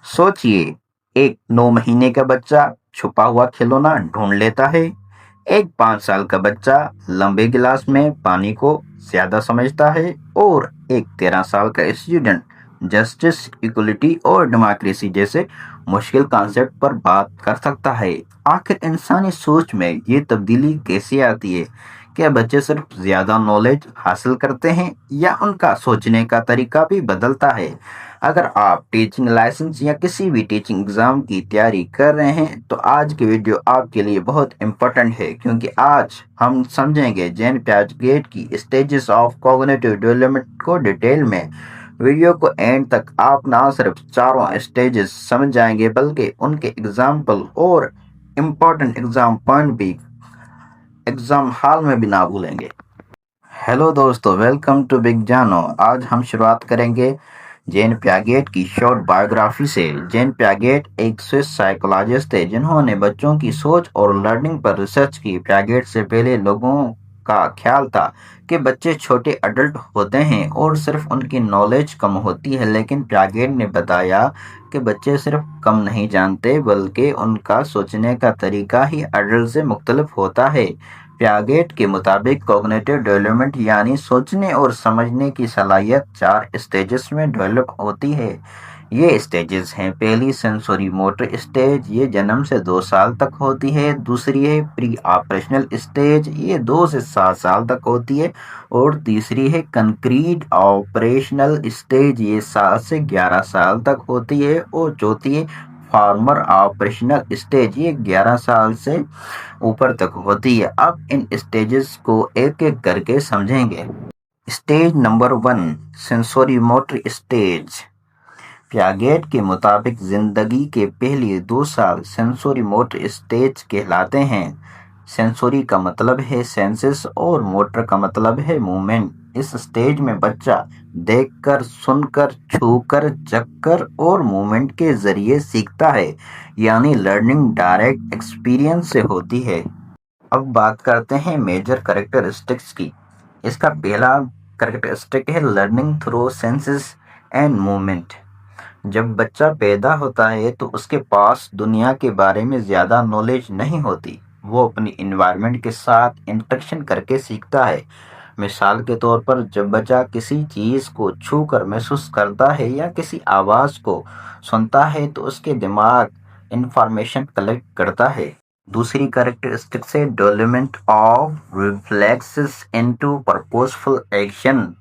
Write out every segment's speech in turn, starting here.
सोचिए, एक 9 महीने का बच्चा छुपा हुआ खिलौना ढूंढ लेता है। एक 5 साल का बच्चा लंबे गिलास में पानी को ज्यादा समझता है और एक 13 साल का स्टूडेंट जस्टिस, इक्वलिटी और डेमोक्रेसी जैसे मुश्किल कॉन्सेप्ट पर बात कर सकता है। आखिर इंसानी सोच में ये तब्दीली कैसे आती है? क्या बच्चे सिर्फ ज्यादा नॉलेज हासिल करते हैं या उनका सोचने का तरीका भी बदलता है? अगर आप टीचिंग लाइसेंस या किसी भी टीचिंग एग्जाम की तैयारी कर रहे हैं तो आज की वीडियो आपके लिए बहुत इम्पोर्टेंट है, क्योंकि आज हम समझेंगे जेन पियागेट की स्टेजेस ऑफ कॉग्निटिव डेवलपमेंट को डिटेल में। वीडियो को एंड तक आप ना सिर्फ चारों स्टेजेस समझ जाएंगे बल्कि उनके एग्जाम्पल और इम्पोर्टेंट एग्जाम पॉइंट भी एग्जाम हॉल में भी ना भूलेंगे। हेलो दोस्तों, वेलकम टू बिग जानो। आज हम शुरुआत करेंगे जेन पियागेट की शॉर्ट बायोग्राफी से। जेन पियागेट एक स्विस साइकोलॉजिस्ट थे जिन्होंने बच्चों की सोच और लर्निंग पर रिसर्च की। पियागेट से पहले लोगों का ख्याल था कि बच्चे छोटे अडल्ट होते हैं और सिर्फ उनकी नॉलेज कम होती है, लेकिन पियागेट ने बताया कि बच्चे सिर्फ कम नहीं जानते बल्कि उनका सोचने का तरीका ही अडल्ट से मुख्तलिफ होता है। पियागेट के मुताबिक कॉग्निटिव डेवलपमेंट यानी सोचने और समझने की सलाहियत 4 स्टेजेस में डेवलप होती है। ये स्टेजेस हैं: पहली सेंसोरी मोटर स्टेज, ये जन्म से 2 साल तक होती है। दूसरी है प्री ऑपरेशनल स्टेज, ये 2 से 7 साल तक होती है। और तीसरी है कंक्रीट ऑपरेशनल स्टेज, ये 7 से 11 साल तक होती है। और चौथी है फार्मर ऑपरेशनल स्टेज, ये 11 साल से ऊपर तक होती है। अब इन स्टेजेस को एक एक करके समझेंगे। Stage number 1, sensory motor stage. Piaget के मुताबिक जिंदगी के पहले 2 साल सेंसोरी मोटर स्टेज कहलाते हैं। सेंसोरी का मतलब है सेंसेस और मोटर का मतलब है मूवमेंट। इस स्टेज में बच्चा देखकर, सुनकर, छूकर, चखकर और मूवमेंट के जरिए सीखता है, यानी लर्निंग डायरेक्ट एक्सपीरियंस से होती है। अब बात करते हैं मेजर कैरेक्टरिस्टिक्स की। इसका पहला कैरेक्टरिस्टिक है learning through senses and movement. जब बच्चा पैदा होता है तो उसके पास दुनिया के बारे में ज़्यादा नॉलेज नहीं होती। वो अपनी इन्वायरमेंट के साथ इंटरेक्शन करके सीखता है। मिसाल के तौर पर, जब बच्चा किसी चीज़ को छू कर महसूस करता है या किसी आवाज़ को सुनता है तो उसके दिमाग इंफॉर्मेशन कलेक्ट करता है। दूसरी कैरेक्टरिस्टिक से development of reflexes into purposeful action.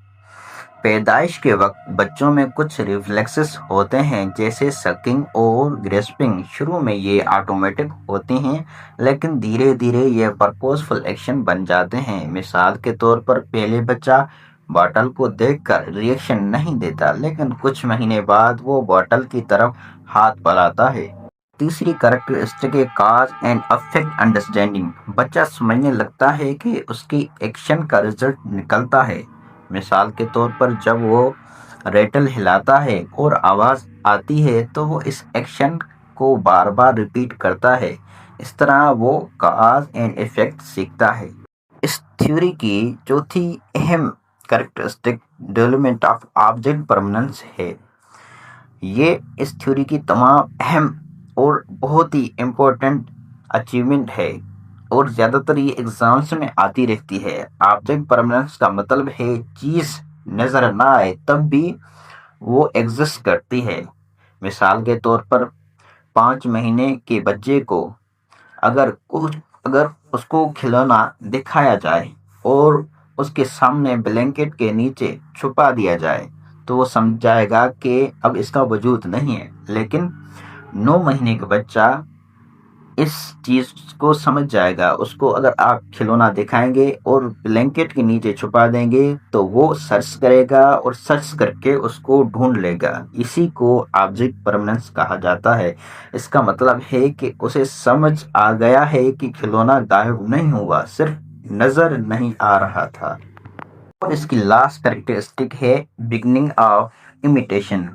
पैदाइश के वक्त बच्चों में कुछ रिफ्लेक्सेस होते हैं जैसे सकिंग और ग्रेस्पिंग। शुरू में ये ऑटोमेटिक होते हैं, लेकिन धीरे धीरे ये पर्पसफुल एक्शन बन जाते हैं। मिसाल के तौर पर, पहले बच्चा बॉटल को देखकर रिएक्शन नहीं देता, लेकिन कुछ महीने बाद वो बॉटल की तरफ हाथ बढ़ाता है। तीसरी कैरेक्टरिस्टिक है कॉज एंड इफेक्ट अंडरस्टैंडिंग। बच्चा समझने लगता है कि उसकी एक्शन का रिजल्ट निकलता है। मिसाल के तौर पर, जब वो रेटल हिलाता है और आवाज़ आती है तो वो इस एक्शन को बार बार रिपीट करता है। इस तरह वो कॉज एंड इफेक्ट सीखता है। इस थ्योरी की चौथी अहम characteristic development of object permanence है। ये इस थ्योरी की तमाम अहम और बहुत ही इम्पोर्टेंट अचीवमेंट है और ज़्यादातर ये एग्जाम्स में आती रहती है। ऑब्जेक्ट परमानेंस का मतलब है चीज़ नज़र ना आए तब भी वो एग्जिस्ट करती है। मिसाल के तौर पर, 5 महीने के बच्चे को अगर उसको खिलौना दिखाया जाए और उसके सामने ब्लैंकेट के नीचे छुपा दिया जाए तो वो समझ जाएगा कि अब इसका वजूद नहीं है। लेकिन 9 महीने का बच्चा इस चीज को समझ जाएगा। उसको अगर आप खिलौना दिखाएंगे और ब्लैंकेट के नीचे छुपा देंगे तो वो सर्च करेगा और सर्च करके उसको ढूंढ लेगा। इसी को ऑब्जेक्ट परमानेंस कहा जाता है। इसका मतलब है कि उसे समझ आ गया है कि खिलौना गायब नहीं हुआ, सिर्फ नजर नहीं आ रहा था। और इसकी लास्ट कैरेक्टरिस्टिक है बिगनिंग ऑफ इमिटेशन।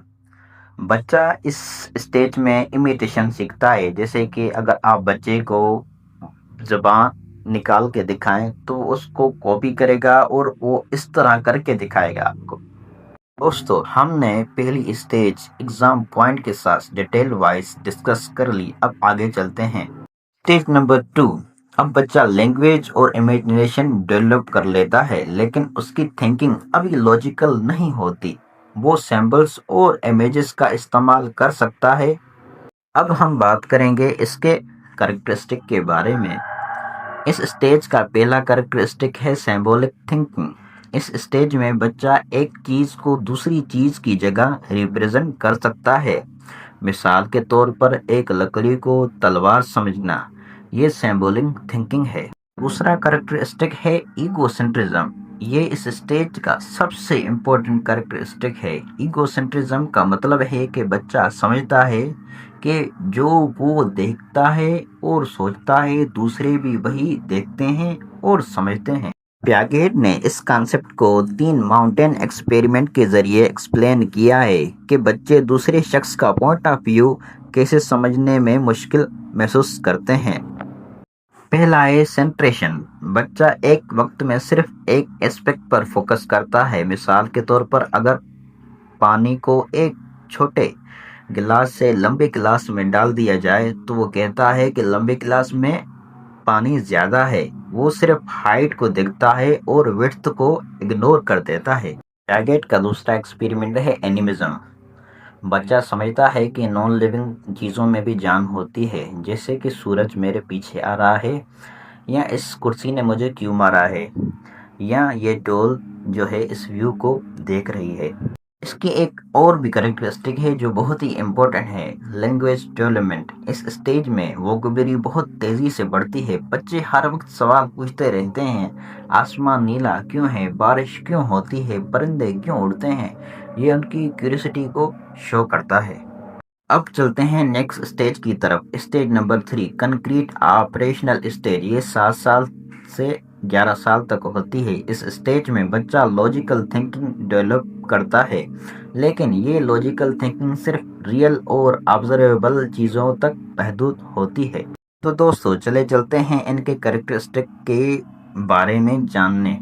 बच्चा इस स्टेज में इमिटेशन सीखता है। जैसे कि अगर आप बच्चे को जुबान निकाल के दिखाएं तो उसको कॉपी करेगा और वो इस तरह करके दिखाएगा आपको। दोस्तों हमने पहली स्टेज एग्जाम पॉइंट के साथ डिटेल वाइज डिस्कस कर ली। अब आगे चलते हैं स्टेज नंबर 2। अब बच्चा लैंग्वेज और इमेजिनेशन डेवलप कर लेता है, लेकिन उसकी थिंकिंग अभी लॉजिकल नहीं होती। वो सैम्पल्स और इमेजेस का इस्तेमाल कर सकता है। अब हम बात करेंगे इसके कैरेक्टरिस्टिक के बारे में। इस स्टेज का पहला कैरेक्टरिस्टिक है सिंबॉलिक थिंकिंग। इस स्टेज में बच्चा एक चीज को दूसरी चीज की जगह रिप्रेजेंट कर सकता है। मिसाल के तौर पर एक लकड़ी को तलवार समझना, ये सिंबॉलिक थिंकिंग है। दूसरा कैरेक्टरिस्टिक है ईगोसेंट्रिज्म। ये इस स्टेज का सबसे इम्पोर्टेंट कैरेक्टरिस्टिक है। ईगोसेंट्रिज्म का मतलब है कि बच्चा समझता है कि जो वो देखता है और सोचता है, दूसरे भी वही देखते हैं और समझते हैं। प्यागेट ने इस कॉन्सेप्ट को 3 माउंटेन एक्सपेरिमेंट के जरिए एक्सप्लेन किया है कि बच्चे दूसरे शख्स का पॉइंट ऑफ व्यू कैसे समझने में मुश्किल महसूस करते हैं। पहला है सेंट्रेशन। बच्चा एक वक्त में सिर्फ एक एस्पेक्ट पर फोकस करता है। मिसाल के तौर पर अगर पानी को एक छोटे गिलास से लंबे गिलास में डाल दिया जाए तो वो कहता है कि लंबे गिलास में पानी ज्यादा है। वो सिर्फ हाइट को देखता है और विड्थ को इग्नोर कर देता है। टैगेट का दूसरा एक्सपेरिमेंट है एनिमिज्म। बच्चा समझता है कि नॉन लिविंग चीज़ों में भी जान होती है, जैसे कि सूरज मेरे पीछे आ रहा है, या इस कुर्सी ने मुझे क्यों मारा है, या ये डॉल जो है इस व्यू को देख रही है। इसकी एक और भी कैरेक्टरिस्टिक है जो बहुत ही इम्पोर्टेंट है, लैंग्वेज डेवलपमेंट। इस स्टेज में वोकैबुलरी बहुत तेजी से बढ़ती है। बच्चे हर वक्त सवाल पूछते रहते हैं, आसमान नीला क्यों है, बारिश क्यों होती है, परिंदे क्यों उड़ते हैं। ये उनकी क्यूरियोसिटी को शो करता है। अब चलते हैं नेक्स्ट स्टेज की तरफ। Stage number 3 concrete operational stage. ये 7 साल से 11 साल तक होती है। इस स्टेज में बच्चा लॉजिकल थिंकिंग डेवलप करता है, लेकिन ये लॉजिकल थिंकिंग सिर्फ रियल और ऑब्जर्वेबल चीज़ों तक महदूद होती है। तो दोस्तों चले चलते हैं इनके कैरेक्टरिस्टिक के बारे में जानने।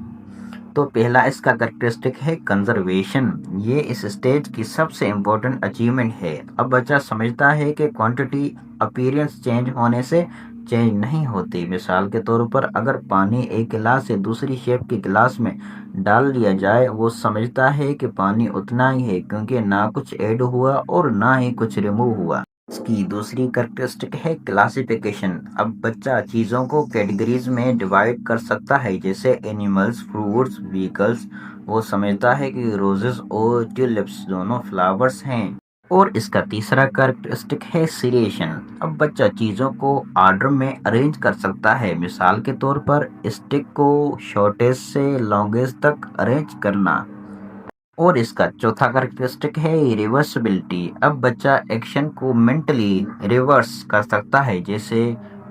तो पहला इसका कैरेक्टरिस्टिक है कंजर्वेशन। ये इस स्टेज की सबसे इम्पोर्टेंट अचीवमेंट है। अब बच्चा समझता है कि क्वांटिटी अपीयरेंस चेंज होने से चेंज नहीं होती। मिसाल के तौर पर अगर पानी एक गिलास से दूसरी शेप के गिलास में डाल लिया जाए, वो समझता है कि पानी उतना ही है, क्योंकि ना कुछ ऐड हुआ और ना ही कुछ रिमूव हुआ। इसकी दूसरी कैरेक्टरिस्टिक है क्लासिफिकेशन। अब बच्चा चीज़ों को कैटेगरीज में डिवाइड कर सकता है, जैसे एनिमल्स, फ्रूट्स, व्हीकल्स। वो समझता है कि रोजेस और ट्यूलिप्स दोनों फ्लावर्स हैं। और इसका तीसरा कैरेक्टरिस्टिक है सीरिएशन। अब बच्चा चीज़ों को ऑर्डर में अरेंज कर सकता है। मिसाल के तौर पर स्टिक को शॉर्टेस्ट से लॉन्गेस्ट तक अरेंज करना। और इसका चौथा कैरेक्टरिस्टिक है रिवर्सिबिलिटी। अब बच्चा एक्शन को मेंटली रिवर्स कर सकता है, जैसे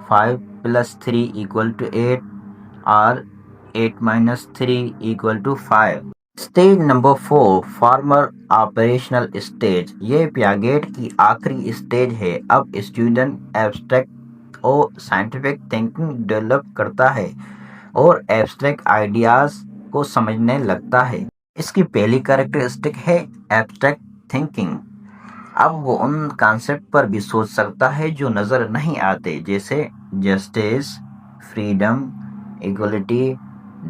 5 + 3 = 8 और 8 - 3 = 5। Stage number 4 farmer operational stage. ये प्यागेट की आखिरी स्टेज है। अब स्टूडेंट एब्स्ट्रैक्ट और साइंटिफिक थिंकिंग डेवलप करता है और एब्स्ट्रैक्ट आइडियाज को समझने लगता है। इसकी पहली कैरेक्टरिस्टिक है एब्स्ट्रैक्ट थिंकिंग। अब वो उन कॉन्सेप्ट पर भी सोच सकता है जो नज़र नहीं आते, जैसे justice, freedom, equality,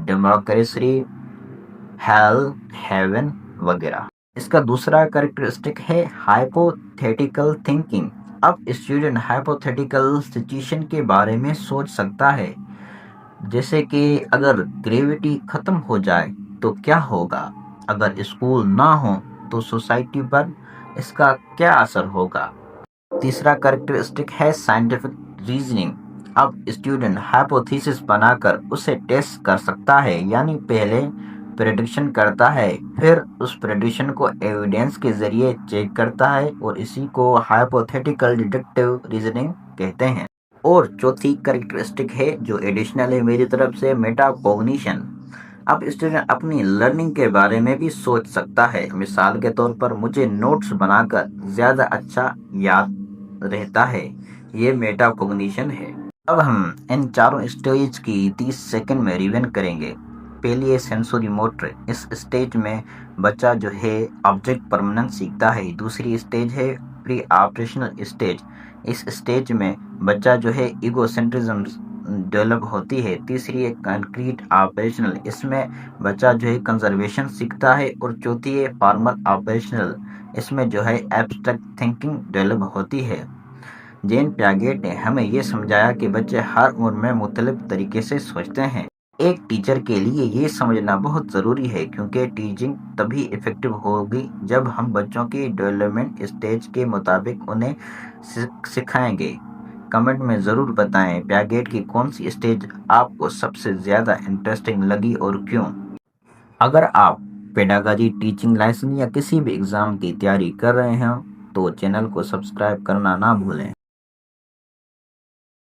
democracy, hell, heaven वगैरह। इसका दूसरा कैरेक्टरिस्टिक है हाइपोथेटिकल थिंकिंग। अब स्टूडेंट हाइपोथेटिकल सिचुएशन के बारे में सोच सकता है, जैसे कि अगर ग्रेविटी खत्म हो जाए तो क्या होगा, अगर स्कूल ना हो तो सोसाइटी पर इसका क्या असर होगा। तीसरा कैरेक्टरिस्टिक है साइंटिफिक रीजनिंग। अब स्टूडेंट हाइपोथेसिस बनाकर उसे टेस्ट कर सकता है, यानी पहले प्रेडिक्शन करता है, फिर उस प्रेडिक्शन को एविडेंस के जरिए चेक करता है, और इसी को हाइपोथेटिकल डिडक्टिव रीजनिंग कहते हैं। और चौथी कैरेक्टरिस्टिक है जो एडिशनल है मेरी तरफ से, मेटाकॉग्निशन। अब स्टूडेंट अपनी लर्निंग के बारे में भी सोच सकता है। मिसाल के तौर पर मुझे नोट्स बनाकर ज़्यादा अच्छा याद रहता है, ये मेटाकॉग्निशन है। अब हम इन चारों स्टेज की 30 सेकंड में रिवीजन करेंगे। پہلی ہے سینسوری موٹر، اس اسٹیج میں بچہ جو ہے آبجیکٹ پرماننٹ سیکھتا ہے۔ دوسری اسٹیج ہے پری آپریشنل اسٹیج، اس اسٹیج میں بچہ جو ہے ایگو سینٹرزم ڈیولپ ہوتی ہے۔ تیسری ہے کنکریٹ آپریشنل، اس میں بچہ جو ہے کنزرویشن سیکھتا ہے۔ اور چوتھی ہے فارمل آپریشنل، اس میں جو ہے ایبسٹریکٹ تھنکنگ ڈیولپ ہوتی ہے۔ جین پیاگیٹ نے ہمیں یہ سمجھایا کہ بچے ہر عمر میں مختلف طریقے سے سوچتے ہیں۔ ایک ٹیچر کے لیے یہ سمجھنا بہت ضروری ہے، کیونکہ ٹیچنگ تبھی ایفیکٹو ہوگی جب ہم بچوں کی ڈیولپمنٹ اسٹیج کے مطابق انہیں سکھائیں گے۔ کمنٹ میں ضرور بتائیں پیاگیٹ کی کون سی اسٹیج آپ کو سب سے زیادہ انٹرسٹنگ لگی اور کیوں۔ اگر آپ پیڈاگاجی، ٹیچنگ لائسنس یا کسی بھی ایگزام کی تیاری کر رہے ہیں تو چینل کو سبسکرائب کرنا نہ بھولیں۔